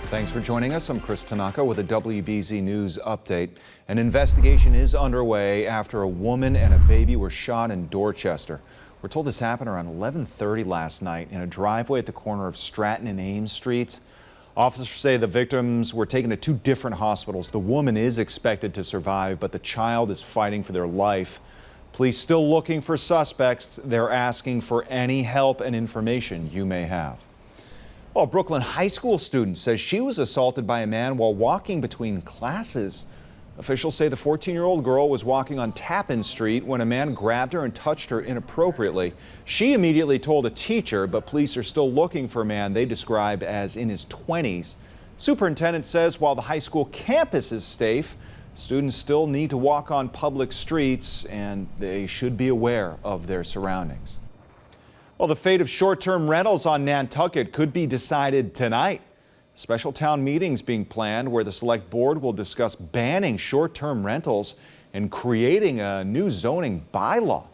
Thanks for joining us. I'm Chris Tanaka with a WBZ News update. An investigation is underway after a woman and a baby were shot in Dorchester. We're told this happened around 11:30 last night in a driveway at the corner of Stratton and Ames Streets. Officers say the victims were taken to two different hospitals. The woman is expected to survive, but the child is fighting for their life. Police still looking for suspects. They're asking for any help and information you may have. Well, a Brookline High School student says she was assaulted by a man while walking between classes. Officials say the 14-year-old girl was walking on Tappan Street when a man grabbed her and touched her inappropriately. She immediately told a teacher, but police are still looking for a man they describe as in his 20s. Superintendent says while the high school campus is safe, students still need to walk on public streets and they should be aware of their surroundings. Well, the fate of short-term rentals on Nantucket could be decided tonight. Special town meetings being planned where the select board will discuss banning short-term rentals and creating a new zoning bylaw.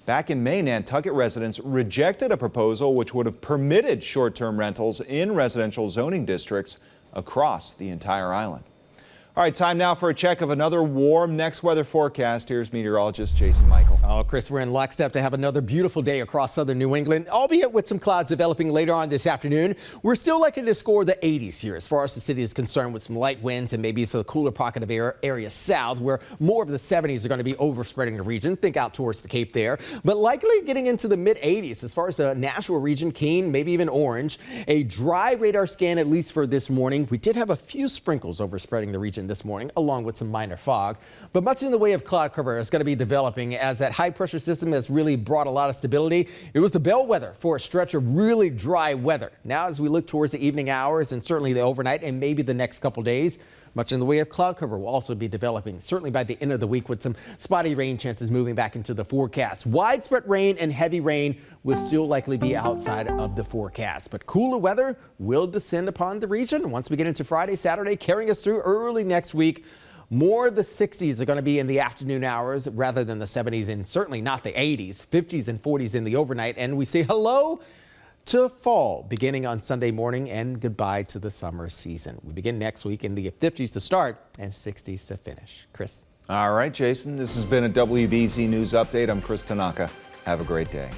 Back in May, Nantucket residents rejected a proposal which would have permitted short-term rentals in residential zoning districts across the entire island. All right, time now for a check of another warm next weather forecast. Here's meteorologist Jason Michael. Oh, Chris, we're in lockstep to have another beautiful day across southern New England, albeit with some clouds developing later on this afternoon. We're still likely to score the 80s here as far as the city is concerned, with some light winds and maybe it's a cooler pocket of area south where more of the 70s are going to be overspreading the region. Think out towards the Cape there, but likely getting into the mid 80s as far as the Nashville region, Keene, maybe even Orange. A dry radar scan, at least for this morning. We did have a few sprinkles overspreading the region this morning, along with some minor fog, but much in the way of cloud cover is going to be developing as that high pressure system has really brought a lot of stability. It was the bellwether for a stretch of really dry weather. Now, as we look towards the evening hours and certainly the overnight and maybe the next couple days, much in the way of cloud cover will also be developing, certainly by the end of the week, with some spotty rain chances moving back into the forecast. Widespread rain and heavy rain will still likely be outside of the forecast, but cooler weather will descend upon the region once we get into Friday, Saturday, carrying us through early next week. More of the 60s are going to be in the afternoon hours rather than the 70s, and certainly not the 80s, 50s and 40s in the overnight. And we say hello to fall beginning on Sunday morning and goodbye to the summer season. We begin next week in the 50s to start and 60s to finish. Chris. All right, Jason, this has been a WBZ News update. I'm Chris Tanaka. Have a great day.